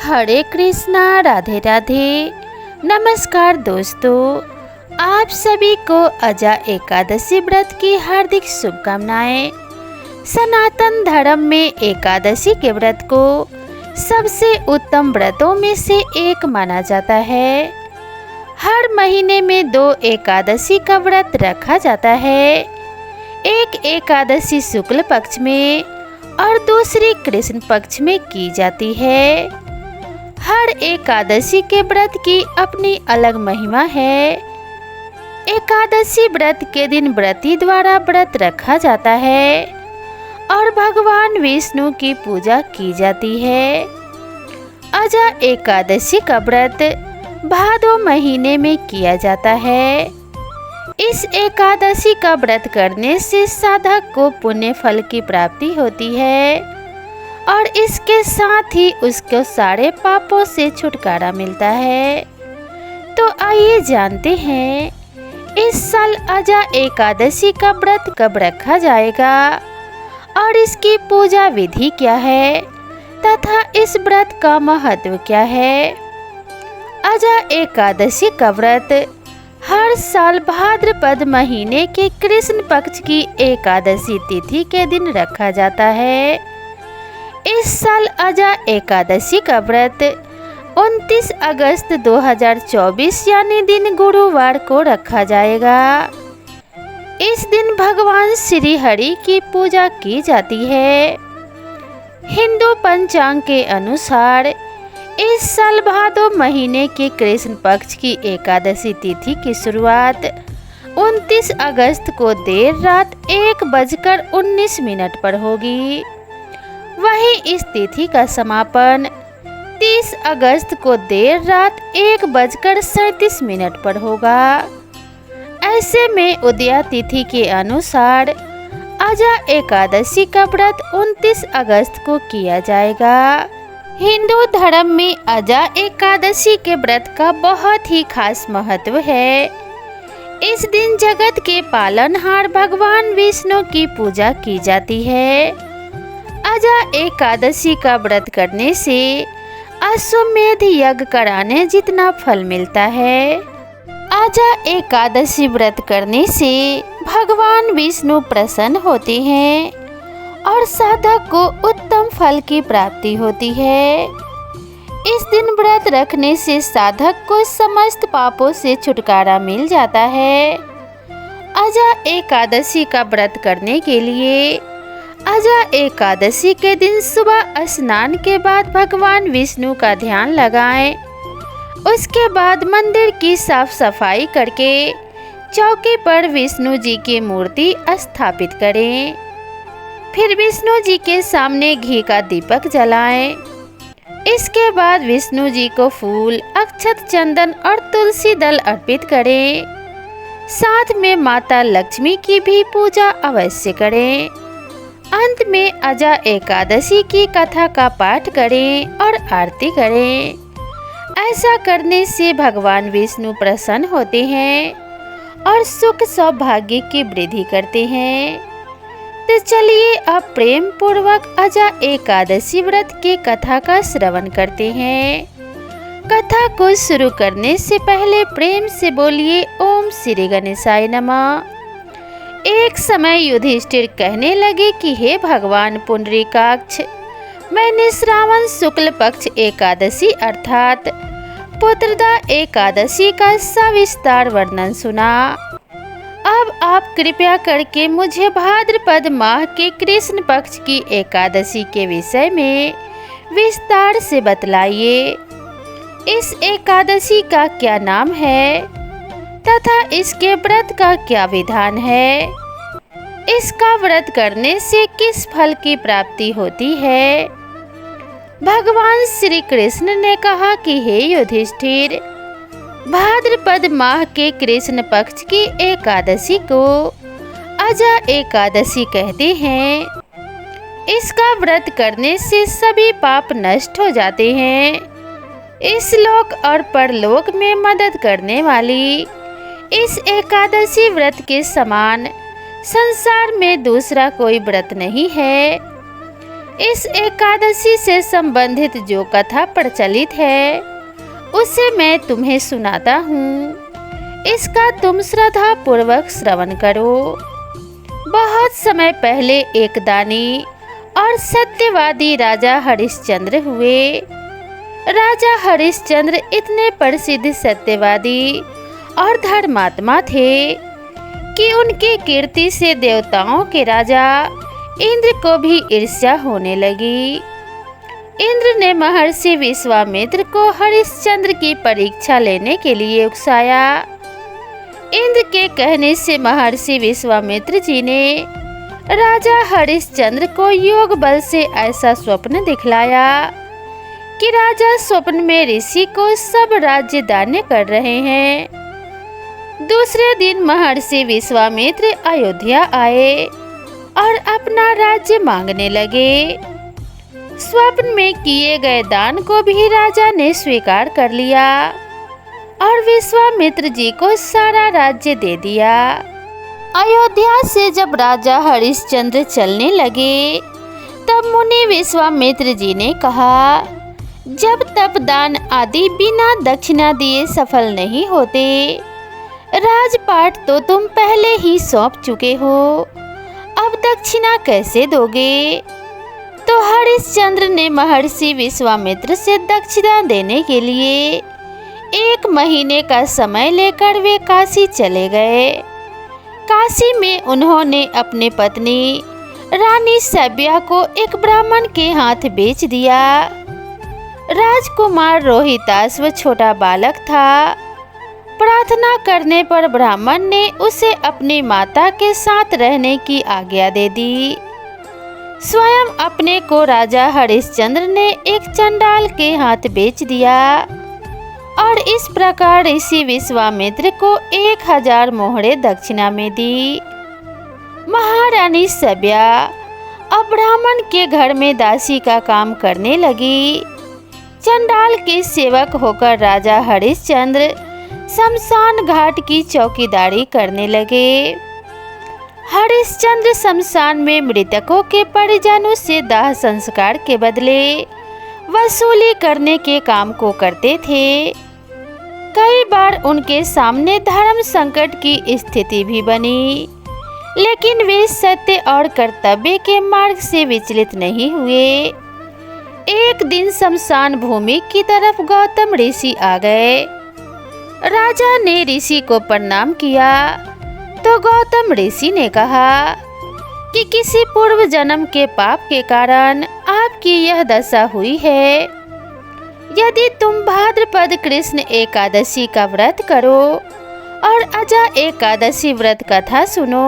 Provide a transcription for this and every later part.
हरे कृष्णा, राधे राधे। नमस्कार दोस्तों, आप सभी को अजा एकादशी व्रत की हार्दिक शुभकामनाएं। सनातन धर्म में एकादशी के व्रत को सबसे उत्तम व्रतों में से एक माना जाता है। हर महीने में 2 एकादशी का व्रत रखा जाता है। एक एकादशी शुक्ल पक्ष में और दूसरी कृष्ण पक्ष में की जाती है। हर एकादशी के व्रत की अपनी अलग महिमा है। एकादशी व्रत के दिन व्रती द्वारा व्रत रखा जाता है और भगवान विष्णु की पूजा की जाती है। अजा एकादशी का व्रत भादो महीने में किया जाता है। इस एकादशी का व्रत करने से साधक को पुण्य फल की प्राप्ति होती है और इसके साथ ही उसको सारे पापों से छुटकारा मिलता है। तो आइए जानते हैं इस साल अजा एकादशी का व्रत कब रखा जाएगा और इसकी पूजा विधि क्या है तथा इस व्रत का महत्व क्या है। अजा एकादशी का व्रत हर साल भाद्रपद महीने के कृष्ण पक्ष की एकादशी तिथि के दिन रखा जाता है। इस साल अजा एकादशी का व्रत 29 अगस्त 2024 यानी दिन गुरुवार को रखा जाएगा। इस दिन भगवान श्री हरि की पूजा की जाती है। हिंदू पंचांग के अनुसार इस साल भादो महीने के कृष्ण पक्ष की एकादशी तिथि की शुरुआत 29 अगस्त को देर रात 1:19 पर होगी। वहीं इस तिथि का समापन 30 अगस्त को देर रात 1:37 पर होगा। ऐसे में उदया तिथि के अनुसार अजा एकादशी का व्रत 29 अगस्त को किया जाएगा। हिंदू धर्म में अजा एकादशी के व्रत का बहुत ही खास महत्व है। इस दिन जगत के पालनहार भगवान विष्णु की पूजा की जाती है। अजा एकादशी का व्रत करने से अश्वमेध यज्ञ कराने जितना फल मिलता है। अजा एकादशी व्रत करने से भगवान विष्णु प्रसन्न होते हैं और साधक को उत्तम फल की प्राप्ति होती है। इस दिन व्रत रखने से साधक को समस्त पापों से छुटकारा मिल जाता है। अजा एकादशी का व्रत करने के लिए अजा एकादशी के दिन सुबह स्नान के बाद भगवान विष्णु का ध्यान लगाएं। उसके बाद मंदिर की साफ सफाई करके चौकी पर विष्णु जी की मूर्ति स्थापित करें। फिर विष्णु जी के सामने घी का दीपक जलाएं। इसके बाद विष्णु जी को फूल, अक्षत, चंदन और तुलसी दल अर्पित करें। साथ में माता लक्ष्मी की भी पूजा अवश्य करें। अंत में अजा एकादशी की कथा का पाठ करें और आरती करें। ऐसा करने से भगवान विष्णु प्रसन्न होते हैं और सुख सौभाग्य की वृद्धि करते हैं। तो चलिए अब प्रेम पूर्वक अजा एकादशी व्रत के कथा का श्रवण करते हैं। कथा को शुरू करने से पहले प्रेम से बोलिए ओम श्री गणेशाय नमः। एक समय युधिष्ठिर कहने लगे कि हे भगवान पुंडरीकाक्ष, मैंने श्रावण शुक्ल पक्ष एकादशी अर्थात पुत्रदा एकादशी का सविस्तार वर्णन सुना। अब आप कृपया करके मुझे भाद्रपद माह के कृष्ण पक्ष की एकादशी के विषय में विस्तार से बतलाइए। इस एकादशी का क्या नाम है तथा इसके व्रत का क्या विधान है। इसका व्रत करने से किस फल की प्राप्ति होती है। भगवान श्री कृष्ण ने कहा कि हे युधिष्ठिर, भाद्रपद माह के कृष्ण पक्ष की एकादशी को अजा एकादशी कहते हैं। इसका व्रत करने से सभी पाप नष्ट हो जाते हैं। इस लोक और परलोक में मदद करने वाली इस एकादशी व्रत के समान संसार में दूसरा कोई व्रत नहीं है। इस एकादशी से संबंधित जो कथा प्रचलित है उसे मैं तुम्हें सुनाता हूँ। इसका तुम श्रद्धा पूर्वक श्रवण करो। बहुत समय पहले एक दानी और सत्यवादी राजा हरिश्चंद्र हुए। राजा हरिश्चंद्र इतने प्रसिद्ध सत्यवादी और धर्मात्मा थे कि उनकी कीर्ति से देवताओं के राजा इंद्र को भी ईर्ष्या होने लगी। इंद्र ने महर्षि विश्वामित्र को हरिश्चंद्र की परीक्षा लेने के लिए उकसाया। इंद्र के कहने से महर्षि विश्वामित्र जी ने राजा हरिश्चंद्र को योग बल से ऐसा स्वप्न दिखलाया कि राजा स्वप्न में ऋषि को सब राज्य दान कर रहे हैं। दूसरे दिन महर्षि विश्वामित्र अयोध्या आए और अपना राज्य मांगने लगे। स्वप्न में किए गए दान को भी राजा ने स्वीकार कर लिया और विश्वामित्र जी को सारा राज्य दे दिया। अयोध्या से जब राजा हरिश्चंद्र चलने लगे तब मुनि विश्वामित्र जी ने कहा, जब तप दान आदि बिना दक्षिणा दिए सफल नहीं होते, राजपाट तो तुम पहले ही सौंप चुके हो, अब दक्षिणा कैसे दोगे? तो हरिश्चंद्र ने महर्षि विश्वामित्र से दक्षिणा देने के लिए 1 महीने का समय लेकर वे काशी चले गए। काशी में उन्होंने अपनी पत्नी रानी सभ्या को एक ब्राह्मण के हाथ बेच दिया। राजकुमार रोहिताश्व छोटा बालक था। प्रार्थना करने पर ब्राह्मण ने उसे अपनी माता के साथ रहने की आज्ञा दे दी। स्वयं अपने को राजा हरिश्चंद्र ने एक चंडाल के हाथ बेच दिया और इस प्रकार ऋषि विश्वामित्र को 1000 मोहरे दक्षिणा में दी। महारानी सभ्या अब ब्राह्मण के घर में दासी का काम करने लगी। चंडाल के सेवक होकर राजा हरिश्चंद्र शमशान घाट की चौकीदारी करने लगे। हरिश्चंद्र शमशान में मृतकों के परिजनों से दाह संस्कार के बदले वसूली करने के काम को करते थे। कई बार उनके सामने धर्म संकट की स्थिति भी बनी, लेकिन वे सत्य और कर्तव्य के मार्ग से विचलित नहीं हुए। एक दिन शमशान भूमि की तरफ गौतम ऋषि आ गए। राजा ने ऋषि को प्रणाम किया तो गौतम ऋषि ने कहा कि किसी पूर्व जन्म के पाप के कारण आपकी यह दशा हुई है। यदि तुम भाद्रपद कृष्ण एकादशी का व्रत करो और अजा एकादशी व्रत कथा सुनो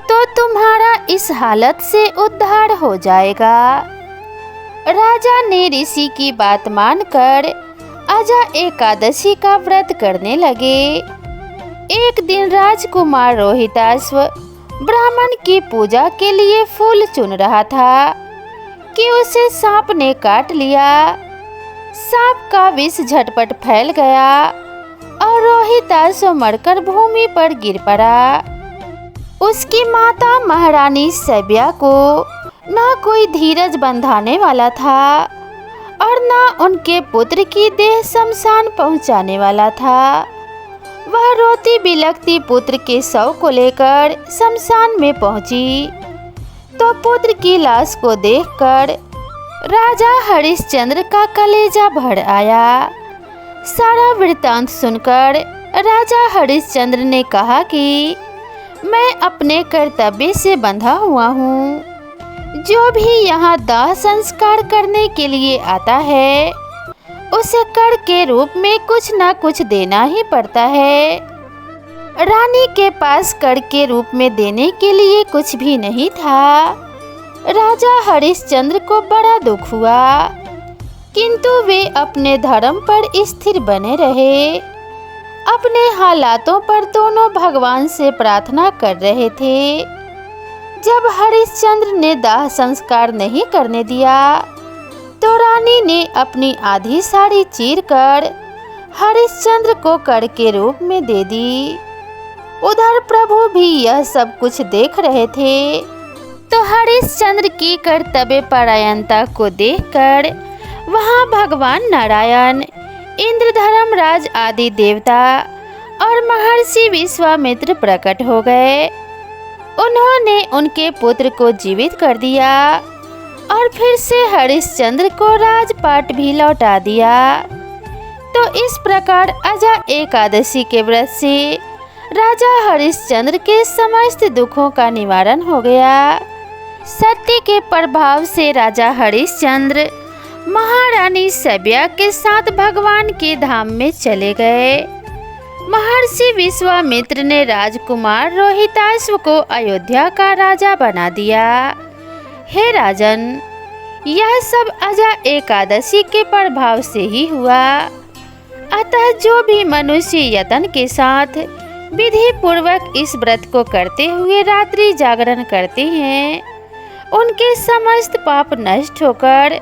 तो तुम्हारा इस हालत से उद्धार हो जाएगा। राजा ने ऋषि की बात मानकर अजा एकादशी का व्रत करने लगे। एक दिन राजकुमार रोहिताश्व ब्राह्मण की पूजा के लिए फूल चुन रहा था कि उसे सांप ने काट लिया। सांप का विष झटपट फैल गया और रोहिताश्व मरकर भूमि पर गिर पड़ा। उसकी माता महारानी सभ्या को न कोई धीरज बंधाने वाला था और न उनके पुत्र की देह शमशान पहुंचाने वाला था। वह रोती बिलखती पुत्र के शव को लेकर शमशान में पहुंची तो पुत्र की लाश को देखकर राजा हरिश्चंद्र का कलेजा भर आया। सारा वृत्तांत सुनकर राजा हरिश्चंद्र ने कहा कि मैं अपने कर्तव्य से बंधा हुआ हूँ। जो भी यहाँ दाह संस्कार करने के लिए आता है उसे कर के रूप में कुछ न कुछ देना ही पड़ता है। रानी के पास कर के रूप में देने के लिए कुछ भी नहीं था। राजा हरिश्चंद्र को बड़ा दुख हुआ, किंतु वे अपने धर्म पर स्थिर बने रहे। अपने हालातों पर दोनों भगवान से प्रार्थना कर रहे थे। जब हरिश्चंद्र ने दाह संस्कार नहीं करने दिया तो रानी ने अपनी आधी साड़ी चीरकर हरिश्चंद्र को कर के रूप में दे दी। उधर प्रभु भी यह सब कुछ देख रहे थे। तो हरिश्चंद्र की कर्तव्य परायणता को देखकर वहां भगवान नारायण, इंद्र, धर्मराज आदि देवता और महर्षि विश्वामित्र प्रकट हो गए। उन्होंने उनके पुत्र को जीवित कर दिया और फिर से हरिश्चंद्र को राजपाट भी लौटा दिया। तो इस प्रकार अजा एकादशी के व्रत से राजा हरिश्चंद्र के समस्त दुखों का निवारण हो गया। सत्य के प्रभाव से राजा हरिश्चंद्र महारानी सभ्या के साथ भगवान के धाम में चले गए। महर्षि विश्वामित्र ने राजकुमार रोहिताश्व को अयोध्या का राजा बना दिया। हे राजन, यह सब अजा एकादशी के प्रभाव से ही हुआ। अतः जो भी मनुष्य यत्न के साथ विधि पूर्वक इस व्रत को करते हुए रात्रि जागरण करते हैं, उनके समस्त पाप नष्ट होकर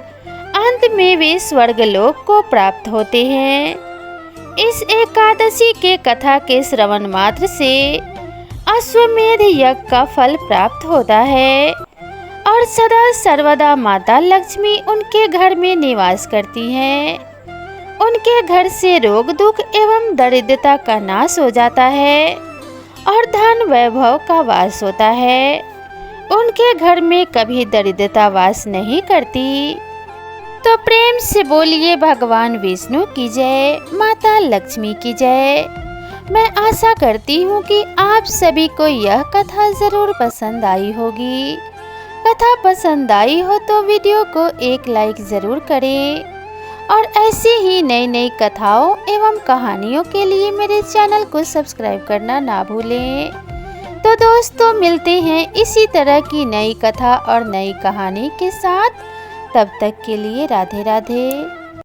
अंत में वे स्वर्गलोक को प्राप्त होते हैं। इस एकादशी के कथा के श्रवण मात्र से अश्वमेध यज्ञ का फल प्राप्त होता है और सदा सर्वदा माता लक्ष्मी उनके घर में निवास करती हैं। उनके घर से रोग दुख एवं दरिद्रता का नाश हो जाता है और धन वैभव का वास होता है। उनके घर में कभी दरिद्रता वास नहीं करती। तो प्रेम से बोलिए भगवान विष्णु की जय, माता लक्ष्मी की जय। मैं आशा करती हूँ कि आप सभी को यह कथा ज़रूर पसंद आई होगी। कथा पसंद आई हो तो वीडियो को एक लाइक ज़रूर करें और ऐसी ही नई नई कथाओं एवं कहानियों के लिए मेरे चैनल को सब्सक्राइब करना ना भूलें। तो दोस्तों, मिलते हैं इसी तरह की नई कथा और नई कहानी के साथ। तब तक के लिए राधे राधे।